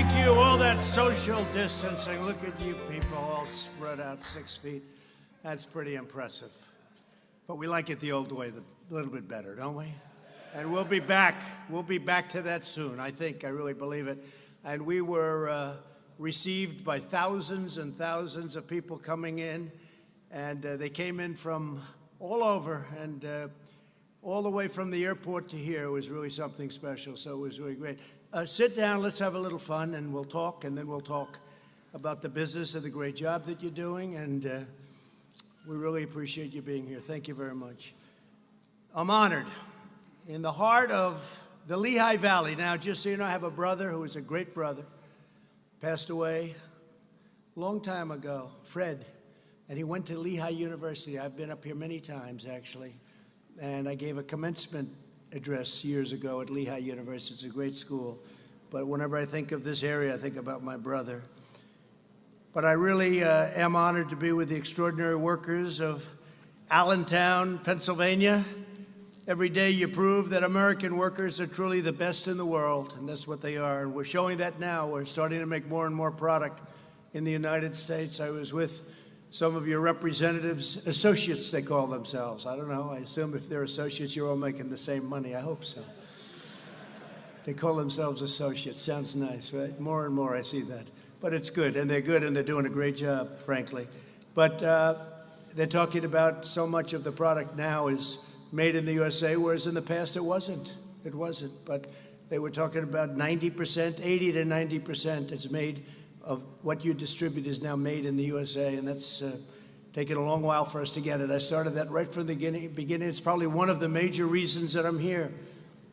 Thank you. All that social distancing. Look at you people all spread out 6 feet. That's pretty impressive. But we like it the old way a little bit better, don't we? And we'll be back. We'll be back to that soon, I think. I really believe it. And we were received by thousands and thousands of people coming in. And they came in from all over. And all the way from the airport to here was really something special. So it was really great. Sit down, let's have a little fun, and we'll talk, and then we'll talk about the business and the great job that you're doing, and we really appreciate you being here. Thank you very much. I'm honored. In the heart of the Lehigh Valley, now, just so you know, I have a brother who is a great brother, passed away a long time ago, Fred, and he went to Lehigh University. I've been up here many times, actually, and I gave a commencement address years ago at Lehigh University. It's a great school. But whenever I think of this area, I think about my brother. But I really am honored to be with the extraordinary workers of Allentown, Pennsylvania. Every day you prove that American workers are truly the best in the world, and that's what they are. And we're showing that now. We're starting to make more and more product in the United States. I was with some of your representatives, associates they call themselves. I don't know. I assume if they're associates, you're all making the same money. I hope so. They call themselves associates. Sounds nice, right? More and more I see that. But it's good, and they're good, and they're doing a great job, frankly. But they're talking about so much of the product now is made in the USA, whereas in the past it wasn't. It wasn't. But they were talking about 90%, 80 to 90% is made of what you distribute is now made in the USA, and that's taken a long while for us to get it. I started that right from the beginning. It's probably one of the major reasons that I'm here.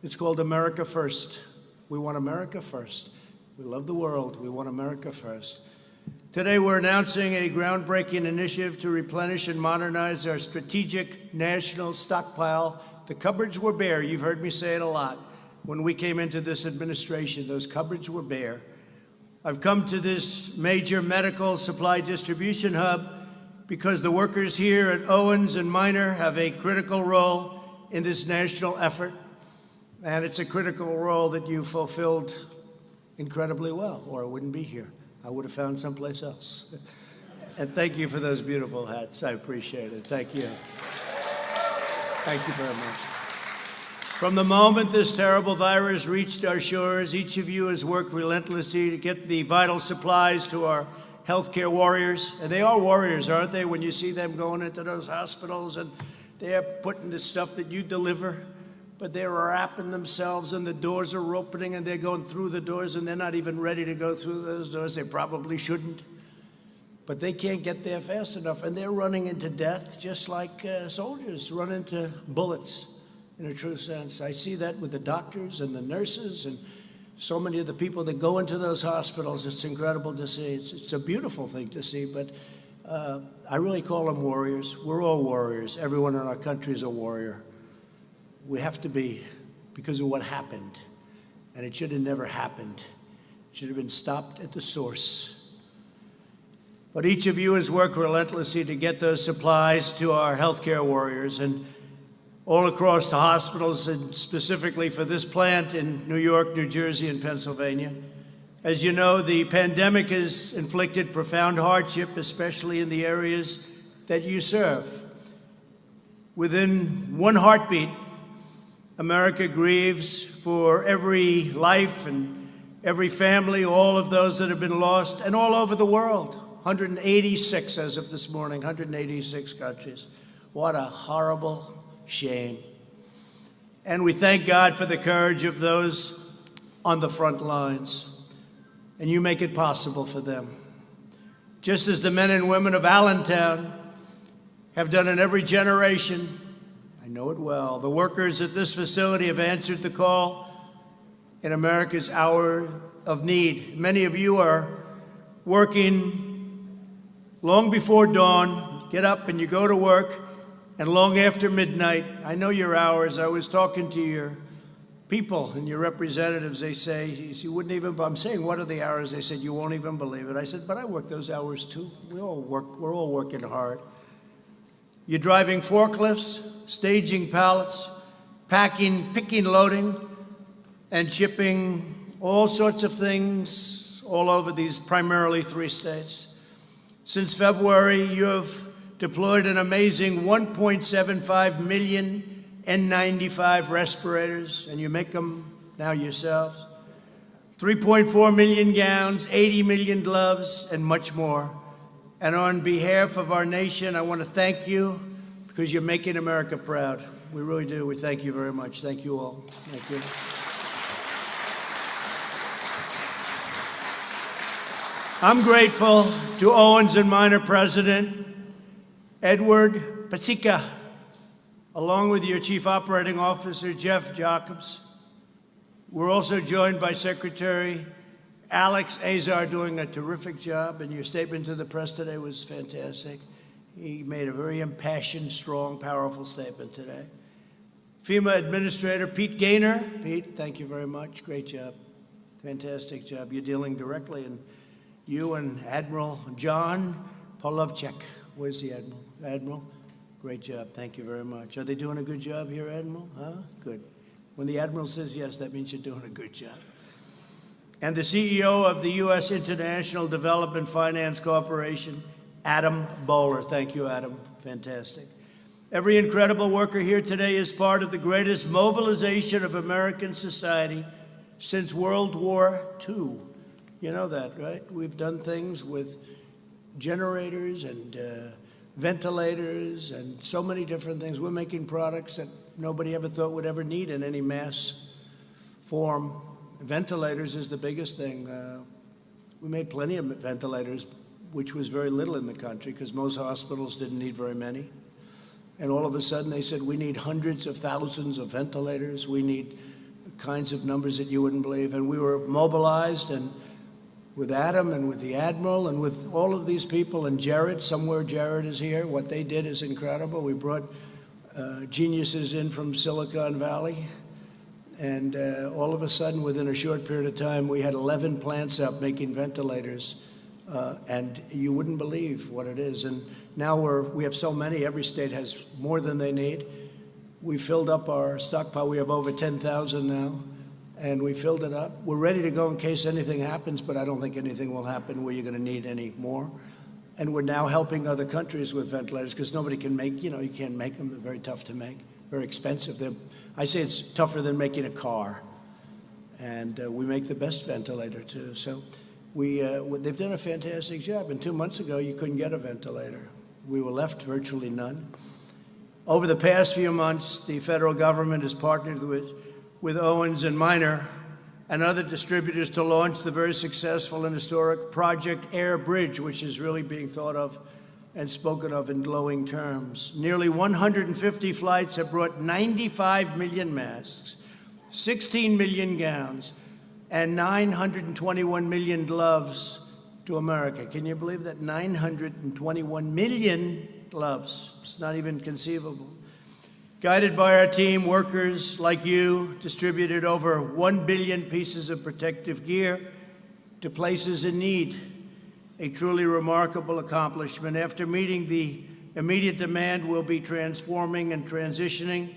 It's called America First. We want America first. We love the world. We want America first. Today we're announcing a groundbreaking initiative to replenish and modernize our strategic national stockpile. The cupboards were bare. You've heard me say it a lot. When we came into this administration, those cupboards were bare. I've come to this major medical supply distribution hub because the workers here at Owens Minor have a critical role in this national effort, and it's a critical role that you fulfilled incredibly well, or I wouldn't be here. I would have found someplace else. And thank you for those beautiful hats. I appreciate it. Thank you. Thank you very much. From the moment this terrible virus reached our shores, each of you has worked relentlessly to get the vital supplies to our healthcare warriors. And they are warriors, aren't they, when you see them going into those hospitals and they're putting the stuff that you deliver, but they're wrapping themselves and the doors are opening and they're going through the doors and they're not even ready to go through those doors. They probably shouldn't. But they can't get there fast enough, and they're running into death just like soldiers run into bullets. In a true sense. I see that with the doctors and the nurses and so many of the people that go into those hospitals. It's incredible to see. It's a beautiful thing to see, but I really call them warriors. We're all warriors. Everyone in our country is a warrior. We have to be, because of what happened, and it should have never happened. It should have been stopped at the source. But each of you has worked relentlessly to get those supplies to our healthcare warriors, and all across the hospitals, and specifically for this plant in New York, New Jersey, and Pennsylvania. As you know, the pandemic has inflicted profound hardship, especially in the areas that you serve. Within one heartbeat, America grieves for every life and every family, all of those that have been lost, and all over the world. 186 as of this morning, 186 countries. What a horrible shame. And we thank God for the courage of those on the front lines. And you make it possible for them. Just as the men and women of Allentown have done in every generation, I know it well, the workers at this facility have answered the call in America's hour of need. Many of you are working long before dawn, get up and you go to work, and long after midnight. I know your hours. I was talking to your people and your representatives. They say, you wouldn't even, I'm saying, what are the hours? They said, you won't even believe it. I said, but I work those hours too. We all work, we're all working hard. You're driving forklifts, staging pallets, packing, picking, loading, and shipping all sorts of things all over these primarily 3 states. Since February, you have deployed an amazing 1.75 million N95 respirators, and you make them now yourselves. 3.4 million gowns, 80 million gloves, and much more. And on behalf of our nation, I want to thank you because you're making America proud. We really do. We thank you very much. Thank you all. Thank you. I'm grateful to Owens Minor President Edward Pasieka, along with your Chief Operating Officer, Jeff Jacobs. We're also joined by Secretary Alex Azar, doing a terrific job, and your statement to the press today was fantastic. He made a very impassioned, strong, powerful statement today. FEMA Administrator Pete Gaynor. Pete, thank you very much. Great job. Fantastic job. You're dealing directly, and you and Admiral John Polovchek. Where's the Admiral? Admiral, great job. Thank you very much. Are they doing a good job here, Admiral? Huh? Good. When the Admiral says yes, that means you're doing a good job. And the CEO of the U.S. International Development Finance Corporation, Adam Bowler. Thank you, Adam. Fantastic. Every incredible worker here today is part of the greatest mobilization of American society since World War II. You know that, right? We've done things with generators and ventilators and so many different things. We're making products that nobody ever thought would ever need in any mass form. Ventilators is the biggest thing. We made plenty of ventilators, which was very little in the country because most hospitals didn't need very many. And all of a sudden they said, we need hundreds of thousands of ventilators. We need kinds of numbers that you wouldn't believe. And we were mobilized, and with Adam and with the Admiral and with all of these people, and Jared, somewhere Jared is here. What they did is incredible. We brought geniuses in from Silicon Valley, and all of a sudden, within a short period of time, we had 11 plants up making ventilators, and you wouldn't believe what it is. And now we have so many. Every state has more than they need. We filled up our stockpile. We have over 10,000 now. And we filled it up. We're ready to go in case anything happens, but I don't think anything will happen where you're going to need any more. And we're now helping other countries with ventilators because nobody can make, you can't make them. They're very tough to make, very expensive. I say it's tougher than making a car. And we make the best ventilator, too. So they've done a fantastic job. And 2 months ago, you couldn't get a ventilator. We were left virtually none. Over the past few months, the federal government has partnered with Owens Minor and other distributors to launch the very successful and historic Project Air Bridge, which is really being thought of and spoken of in glowing terms. Nearly 150 flights have brought 95 million masks, 16 million gowns, and 921 million gloves to America. Can you believe that? 921 million gloves. It's not even conceivable. Guided by our team, workers like you distributed over 1 billion pieces of protective gear to places in need. A truly remarkable accomplishment. After meeting the immediate demand, we'll be transforming and transitioning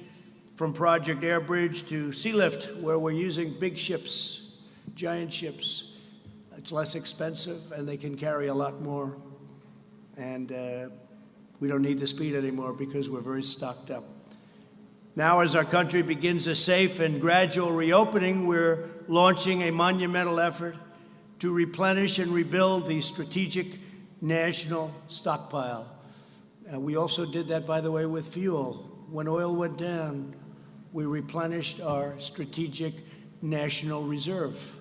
from Project Air Bridge to Sea Lift, where we're using big ships, giant ships. It's less expensive, and they can carry a lot more. And we don't need the speed anymore because we're very stocked up. Now, as our country begins a safe and gradual reopening, we're launching a monumental effort to replenish and rebuild the strategic national stockpile. We also did that, by the way, with fuel. When oil went down, we replenished our strategic national reserve.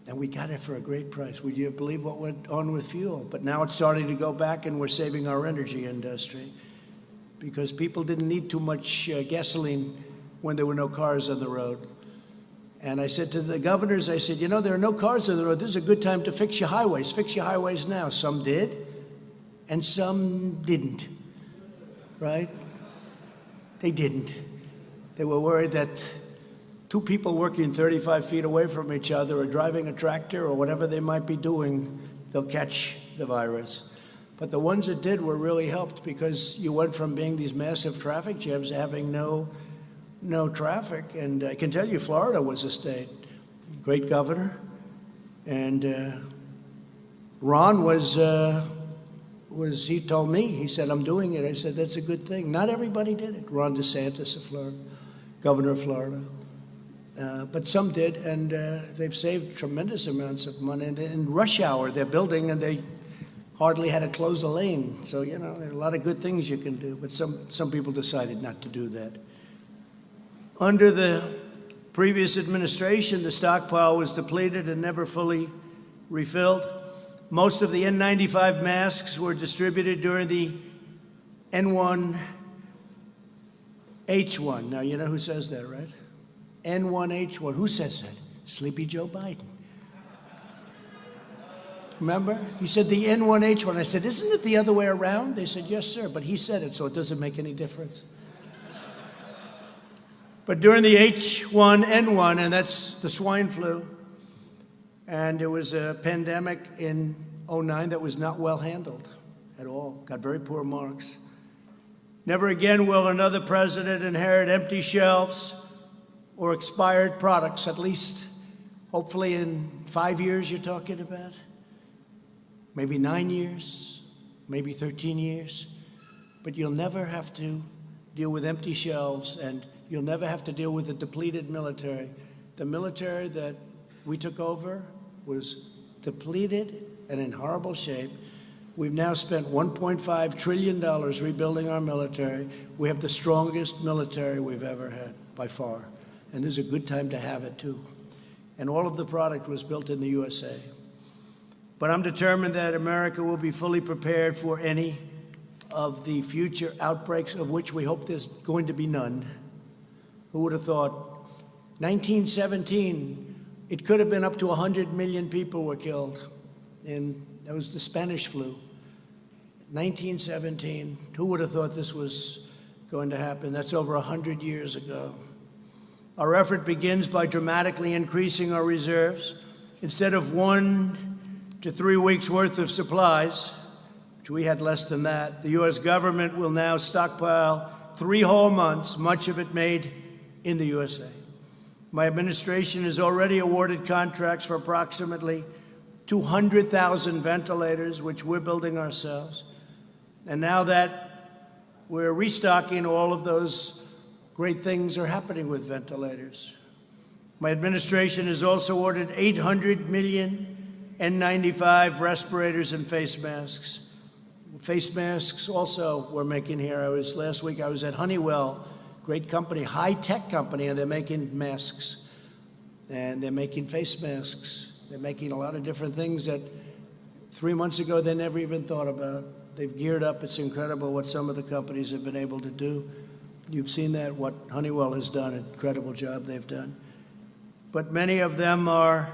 And we got it for a great price. Would you believe what went on with fuel? But now it's starting to go back, and we're saving our energy industry, because people didn't need too much gasoline when there were no cars on the road. And I said to the governors, I said, there are no cars on the road. This is a good time to fix your highways. Fix your highways now. Some did, and some didn't, right? They didn't. They were worried that 2 people working 35 feet away from each other or driving a tractor or whatever they might be doing, they'll catch the virus. But the ones that did were really helped, because you went from being these massive traffic jams to having no traffic. And I can tell you, Florida was a state, great governor, And Ron he told me, he said, I'm doing it. I said, that's a good thing. Not everybody did it. Ron DeSantis of Florida, governor of Florida. But some did, and they've saved tremendous amounts of money. And in rush hour, they're building, and they hardly had to close a lane. So, you know, there are a lot of good things you can do, but some people decided not to do that. Under the previous administration, the stockpile was depleted and never fully refilled. Most of the N95 masks were distributed during the N1H1. Now, you know who says that, right? N1H1. Who says that? Sleepy Joe Biden. Remember? He said the N1H1. I said, isn't it the other way around? They said, yes, sir. But he said it, so it doesn't make any difference. But during the H1N1, and that's the swine flu, and there was a pandemic in '09 that was not well handled at all, got very poor marks. Never again will another president inherit empty shelves or expired products, at least hopefully in 5 years you're talking about, maybe 9 years, maybe 13 years. But you'll never have to deal with empty shelves, and you'll never have to deal with a depleted military. The military that we took over was depleted and in horrible shape. We've now spent $1.5 trillion rebuilding our military. We have the strongest military we've ever had, by far. And this is a good time to have it, too. And all of the product was built in the USA. But I'm determined that America will be fully prepared for any of the future outbreaks, of which we hope there's going to be none. Who would have thought? 1917, it could have been up to 100 million people were killed. And that was the Spanish flu. 1917, who would have thought this was going to happen? That's over 100 years ago. Our effort begins by dramatically increasing our reserves. Instead of 1 to 3 weeks worth of supplies, which we had less than that, the U.S. government will now stockpile 3 whole months, much of it made in the USA. My administration has already awarded contracts for approximately 200,000 ventilators, which we're building ourselves. And now that we're restocking, all of those great things are happening with ventilators. My administration has also ordered 800 million N95 respirators and face masks. Face masks also we're making here. Last week I was at Honeywell, great company, high-tech company, and they're making masks. And they're making face masks. They're making a lot of different things that 3 months ago they never even thought about. They've geared up. It's incredible what some of the companies have been able to do. You've seen that, what Honeywell has done, an incredible job they've done. But many of them are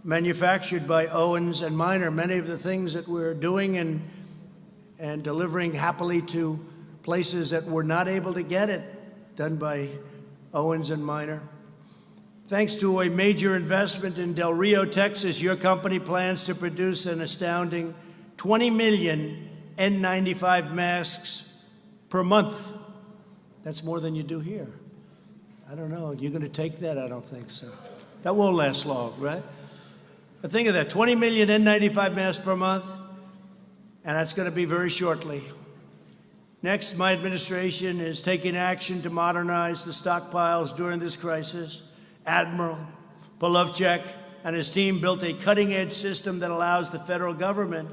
manufactured by Owens and Minor. Many of the things that we're doing and delivering happily to places that were not able to get it, done by Owens and Minor. Thanks to a major investment in Del Rio, Texas, your company plans to produce an astounding 20 million N95 masks per month. That's more than you do here. I don't know. You're going to take that? I don't think so. That won't last long, right? But think of that, 20 million N95 masks per month, and that's going to be very shortly. Next, my administration is taking action to modernize the stockpiles during this crisis. Admiral Polovchek and his team built a cutting-edge system that allows the federal government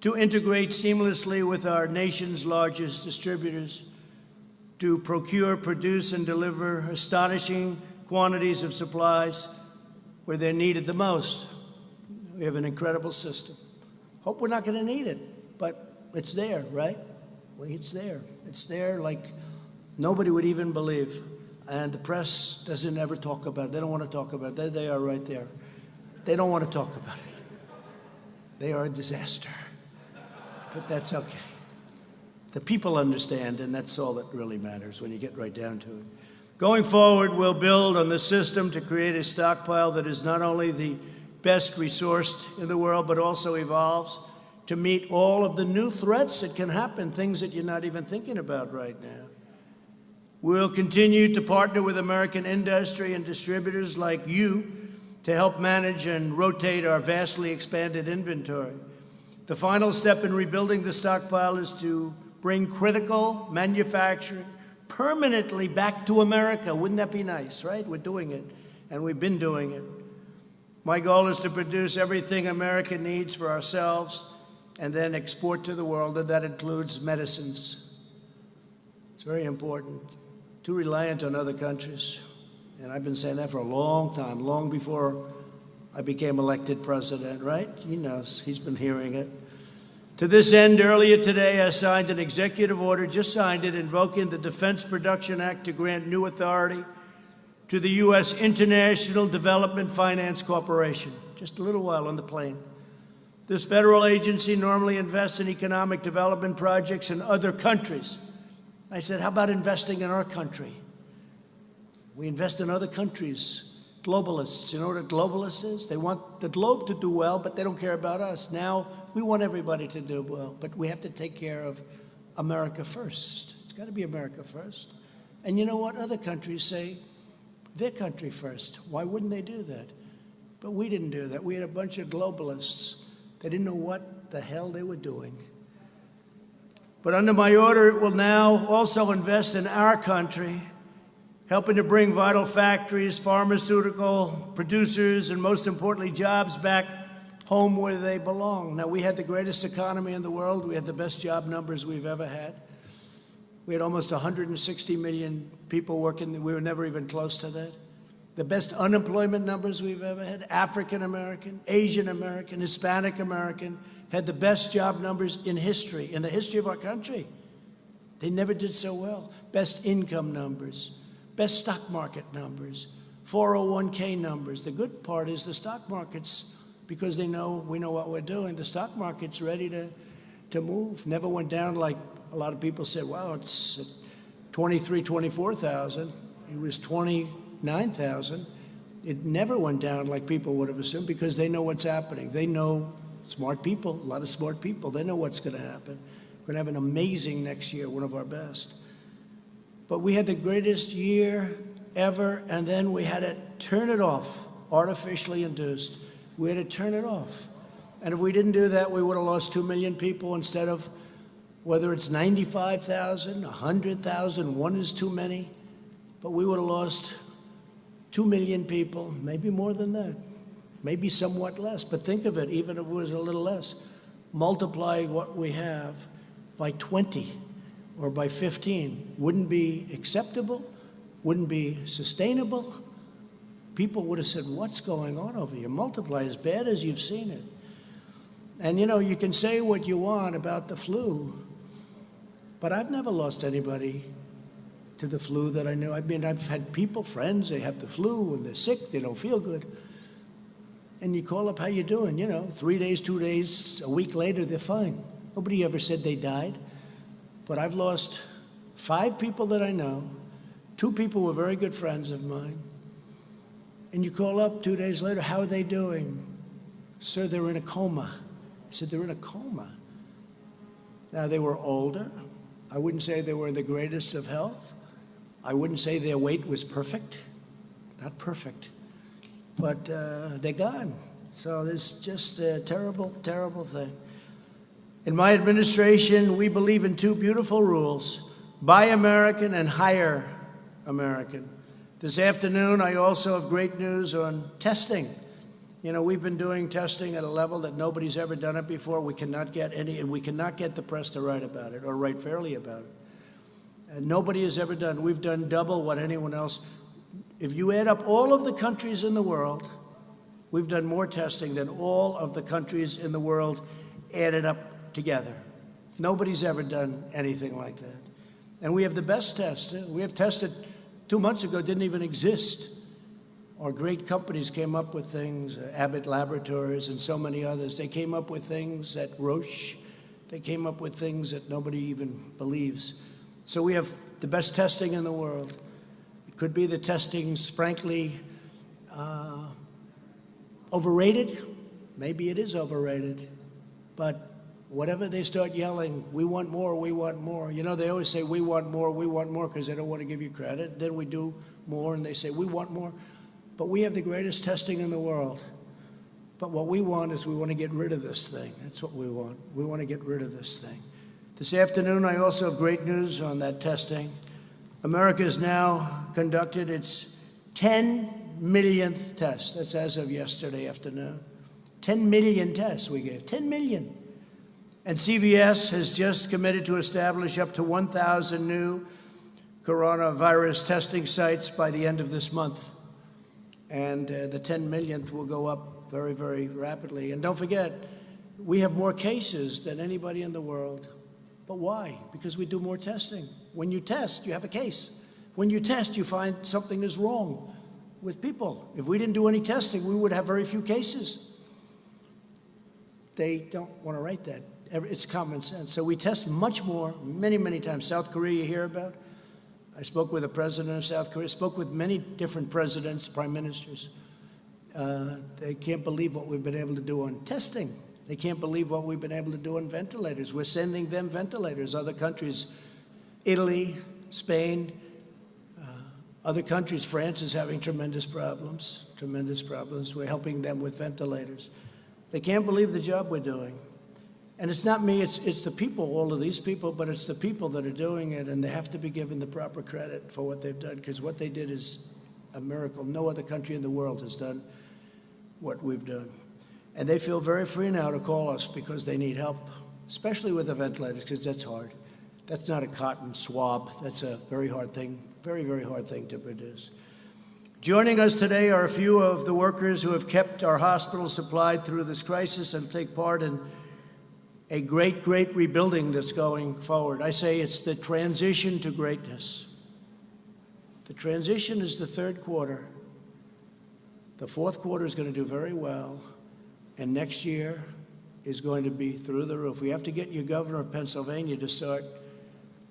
to integrate seamlessly with our nation's largest distributors to procure, produce, and deliver astonishing quantities of supplies where they're needed the most. We have an incredible system. Hope we're not going to need it, but it's there, right? Well, it's there. It's there like nobody would even believe. And the press doesn't ever talk about it. They don't want to talk about it. There they are right there. They don't want to talk about it. They are a disaster. But that's okay. The people understand, and that's all that really matters when you get right down to it. Going forward, we'll build on the system to create a stockpile that is not only the best resourced in the world, but also evolves to meet all of the new threats that can happen, things that you're not even thinking about right now. We'll continue to partner with American industry and distributors like you to help manage and rotate our vastly expanded inventory. The final step in rebuilding the stockpile is to bring critical manufacturing permanently back to America. Wouldn't that be nice, right? We're doing it, and we've been doing it. My goal is to produce everything America needs for ourselves and then export to the world, and that includes medicines. It's very important. Too reliant on other countries. And I've been saying that for a long time, long before I became elected president, right? He knows, he's been hearing it. To this end, earlier today, I signed an executive order, just signed it, invoking the Defense Production Act to grant new authority to the U.S. International Development Finance Corporation, just a little while on the plane. This federal agency normally invests in economic development projects in other countries. I said, how about investing in our country? We invest in other countries. Globalists, you know what a globalist is? They want the globe to do well, but they don't care about us. Now, we want everybody to do well, but we have to take care of America first. It's got to be America first. And you know what? Other countries say their country first. Why wouldn't they do that? But we didn't do that. We had a bunch of globalists. They didn't know what the hell they were doing. But under my order, it will now also invest in our country, helping to bring vital factories, pharmaceutical producers, and most importantly, jobs back home where they belong. Now, we had the greatest economy in the world. We had the best job numbers we've ever had. We had almost 160 million people working. We were never even close to that. The best unemployment numbers we've ever had. African American, Asian American, Hispanic American had the best job numbers in history, in the history of our country. They never did so well. Best income numbers. Best stock market numbers, 401k numbers. The good part is the stock markets, because we know what we're doing. The stock market's ready to move. Never went down like a lot of people said, wow, it's 23, 24,000. It was 29,000. It never went down like people would have assumed, because they know what's happening. They know, smart people, a lot of smart people, they know what's going to happen. We're going to have an amazing next year, one of our best. But we had the greatest year ever, and then we had to turn it off, artificially induced. We had to turn it off. And if we didn't do that, we would have lost 2 million people instead of, whether it's 95,000, 100,000, one is too many, but we would have lost 2 million people, maybe more than that, maybe somewhat less. But think of it, even if it was a little less, multiply what we have by 20. Or by 15, wouldn't be acceptable, wouldn't be sustainable. People would have said, what's going on over here? Multiply as bad as you've seen it. And you know, you can say what you want about the flu, but I've never lost anybody to the flu that I knew. I mean, I've had people, friends, they have the flu and they're sick, they don't feel good. And you call up, how you doing? You know, 3 days, 2 days, a week later, they're fine. Nobody ever said they died. But I've lost 5 people that I know. 2 people were very good friends of mine. And you call up 2 days later, how are they doing? Sir, they're in a coma. I said, they're in a coma. Now, they were older. I wouldn't say they were in the greatest of health. I wouldn't say their weight was perfect. Not perfect. But they're gone. So it's just a terrible, terrible thing. In my administration, we believe in 2 beautiful rules: buy American and hire American. This afternoon, I also have great news on testing. You know, we've been doing testing at a level that nobody's ever done it before. We cannot get the press to write about it or write fairly about it. And nobody has ever done. We've done double what anyone else. If you add up all of the countries in the world, we've done more testing than all of the countries in the world added up together. Nobody's ever done anything like that. And we have the best tests. We have tests that 2 months ago didn't even exist. Our great companies came up with things, Abbott Laboratories and so many others. They came up with things at Roche. They came up with things that nobody even believes. So we have the best testing in the world. It could be the testing's, frankly, overrated. Maybe it is overrated. But whatever they start yelling, we want more, we want more. You know, they always say, we want more, because they don't want to give you credit. Then we do more, and they say, we want more. but we have the greatest testing in the world. But what we want is we want to get rid of this thing. That's what we want. We want to get rid of this thing. This afternoon, I also have great news on that testing. America has now conducted its 10 millionth test. That's as of yesterday afternoon. 10 million tests we gave, 10 million. And CVS has just committed to establish up to 1,000 new coronavirus testing sites by the end of this month. And the 10 millionth will go up very, very rapidly. And don't forget, we have more cases than anybody in the world. But why? Because we do more testing. When you test, you have a case. When you test, you find something is wrong with people. If we didn't do any testing, we would have very few cases. They don't want to write that. It's common sense. So we test much more, many, many times. South Korea, you hear about? I spoke with the president of South Korea, spoke with many different presidents, prime ministers. They can't believe what we've been able to do on testing. They can't believe what we've been able to do on ventilators. We're sending them ventilators. Other countries, Italy, Spain, other countries, France is having tremendous problems. We're helping them with ventilators. They can't believe the job we're doing. And it's not me, it's the people, all of these people, but it's the people that are doing it, and they have to be given the proper credit for what they've done, because what they did is a miracle. No other country in the world has done what we've done. And they feel very free now to call us because they need help, especially with the ventilators, because that's hard. That's not a cotton swab. That's a very hard thing, very, very hard thing to produce. Joining us today are a few of the workers who have kept our hospitals supplied through this crisis and take part in a great, great rebuilding that's going forward. I say it's the transition to greatness. The transition is the third quarter. The fourth quarter is going to do very well, and next year is going to be through the roof. We have to get your governor of Pennsylvania to start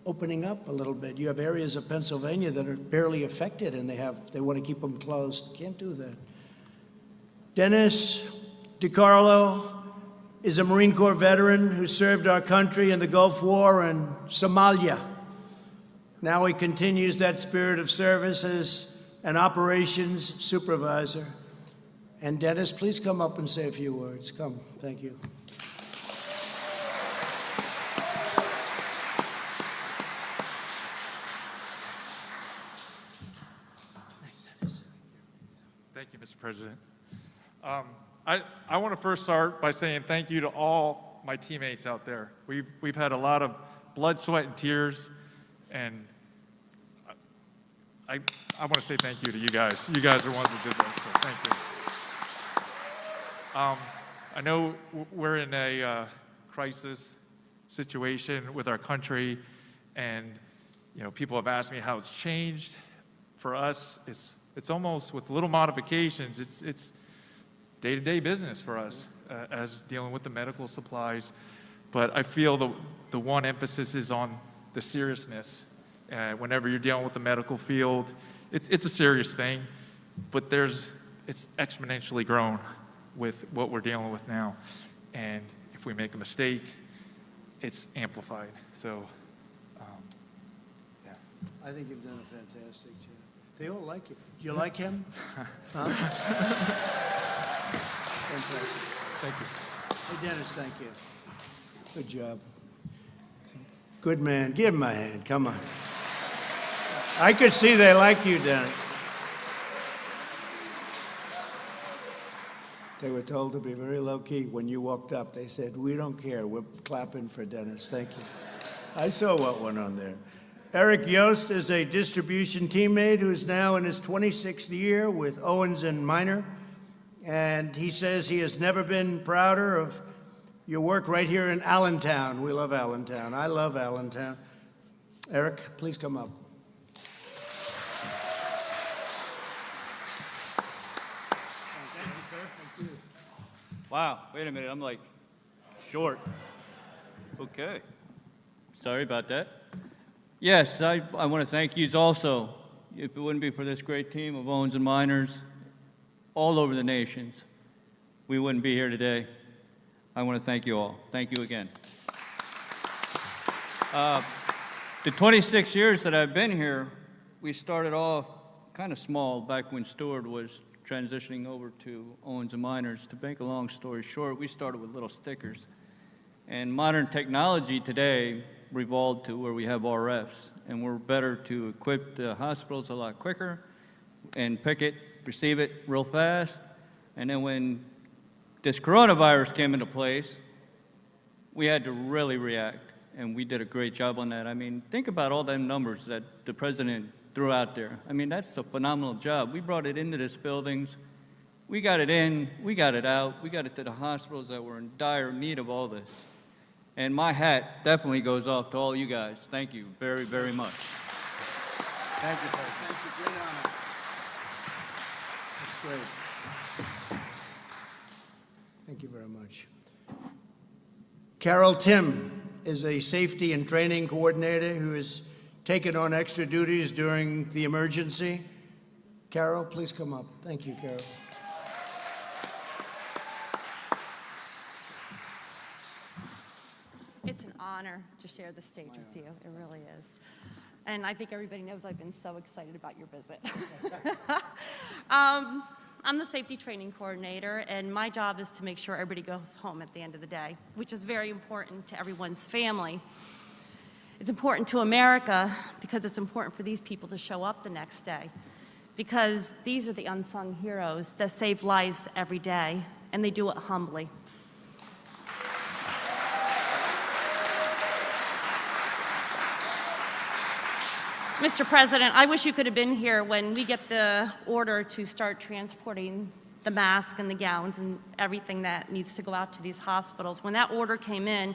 opening up a little bit. You have areas of Pennsylvania that are barely affected, and they want to keep them closed. Can't do that. Dennis DiCarlo is a Marine Corps veteran who served our country in the Gulf War and Somalia. Now he continues that spirit of service as an operations supervisor. And Dennis, please come up and say a few words. Come, thank you. Thanks, Dennis. Thank you, Mr. President. I want to first start by saying thank you to all my teammates out there. We've had a lot of blood, sweat, and tears, and I want to say thank you to you guys. You guys are the ones who did this, so thank you. I know we're in a crisis situation with our country, and people have asked me how it's changed. For us, it's almost with little modifications. It's day-to-day business for us as dealing with the medical supplies. But I feel the one emphasis is on the seriousness. Whenever you're dealing with the medical field, it's a serious thing, but it's exponentially grown with what we're dealing with now. And if we make a mistake, it's amplified. So, yeah. I think you've done a fantastic job. They all like you. Do you like him? Huh? Fantastic. Thank you. Hey, Dennis, thank you. Good job. Good man. Give him a hand. Come on. I could see they like you, Dennis. They were told to be very low-key. When you walked up, they said, "We don't care. We're clapping for Dennis." Thank you. I saw what went on there. Eric Yost is a distribution teammate who's now in his 26th year with Owens Minor. And he says he has never been prouder of your work right here in Allentown. We love Allentown. I love Allentown. Eric, please come up. Thank you, sir. Thank you. Wow, wait a minute. I'm like short. Okay. Sorry about that. Yes, I want to thank you also. If it wouldn't be for this great team of Owens and Minors, all over the nations, we wouldn't be here today. I want to thank you all. Thank you again. The 26 years that I've been here, we started off kind of small back when Stewart was transitioning over to Owens Minors. To make a long story short, we started with little stickers. And modern technology today revolved to where we have RFs, and we're better to equip the hospitals a lot quicker and pick it, receive it real fast. And then when this coronavirus came into place, we had to really react, and we did a great job on that. I mean, think about all them numbers that the president threw out there. I mean, that's a phenomenal job. We brought it into these buildings. We got it in, we got it out, we got it to the hospitals that were in dire need of all this. And my hat definitely goes off to all you guys. Thank you very, very much. Thank you, President. Thank you. Great honor. That's great. Thank you very much. Carol Tim is a safety and training coordinator who has taken on extra duties during the emergency. Carol, please come up. Thank you, Carol. It's an honor to share the stage with you. It really is. And I think everybody knows I've been so excited about your visit. I'm the safety training coordinator, and my job is to make sure everybody goes home at the end of the day, which is very important to everyone's family. It's important to America because it's important for these people to show up the next day, because these are the unsung heroes that save lives every day, and they do it humbly. Mr. President, I wish you could have been here when we get the order to start transporting the masks and the gowns and everything that needs to go out to these hospitals. When that order came in,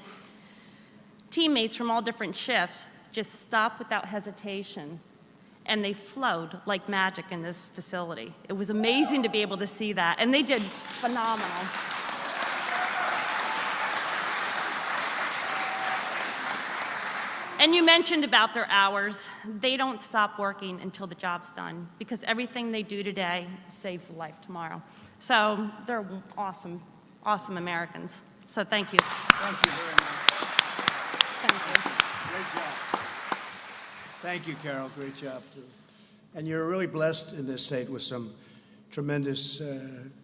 teammates from all different shifts just stopped without hesitation, and they flowed like magic in this facility. It was amazing to be able to see that, and they did phenomenal. And you mentioned about their hours. They don't stop working until the job's done, because everything they do today saves a life tomorrow. So they're awesome, awesome Americans. So thank you. Thank you very much. Thank you. Great job. Thank you, Carol. Great job, too. And you're really blessed in this state with some tremendous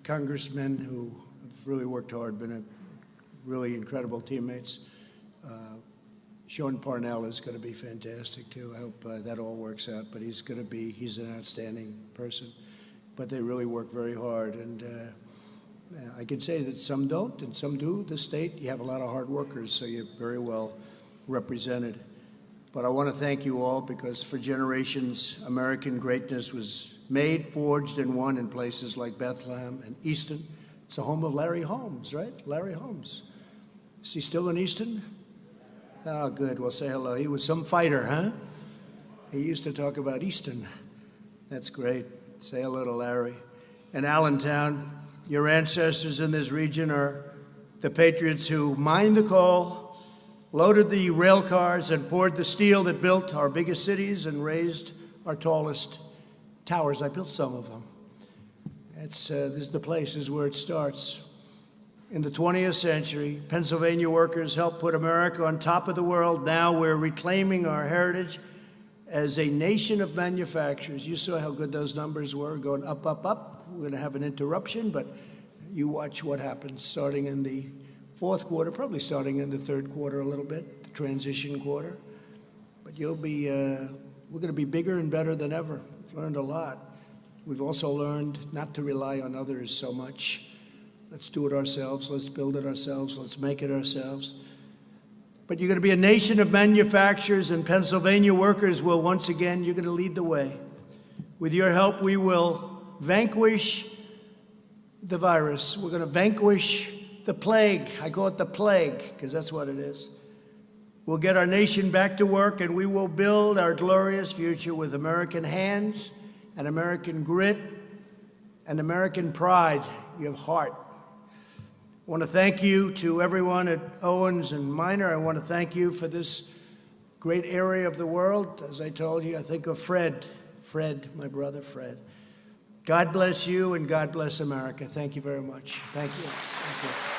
congressmen who have really worked hard, been really incredible teammates. Sean Parnell is going to be fantastic, too. I hope that all works out. But he's an outstanding person. But they really work very hard. And I can say that some don't and some do. The state, you have a lot of hard workers, so you're very well represented. But I want to thank you all, because for generations, American greatness was made, forged, and won in places like Bethlehem and Easton. It's the home of Larry Holmes, right? Larry Holmes. Is he still in Easton? Oh, good. Well, say hello. He was some fighter, huh? He used to talk about Easton. That's great. Say hello to Larry. And Allentown, your ancestors in this region are the patriots who mined the coal, loaded the rail cars, and poured the steel that built our biggest cities and raised our tallest towers. I built some of them. This is the place, this is where it starts. In the 20th century, Pennsylvania workers helped put America on top of the world. Now we're reclaiming our heritage as a nation of manufacturers. You saw how good those numbers were, going up, up, up. We're going to have an interruption, but you watch what happens starting in the fourth quarter, probably starting in the third quarter a little bit, the transition quarter. But we're going to be bigger and better than ever. We've learned a lot. We've also learned not to rely on others so much. Let's do it ourselves. Let's build it ourselves. Let's make it ourselves. But you're going to be a nation of manufacturers, and Pennsylvania workers will once again, you're going to lead the way. With your help, we will vanquish the virus. We're going to vanquish the plague. I call it the plague because that's what it is. We'll get our nation back to work, and we will build our glorious future with American hands and American grit and American pride. You have heart. I want to thank you to everyone at Owens and Minor. I want to thank you for this great area of the world. As I told you, I think of Fred, my brother Fred. God bless you and God bless America. Thank you very much. Thank you. Thank you.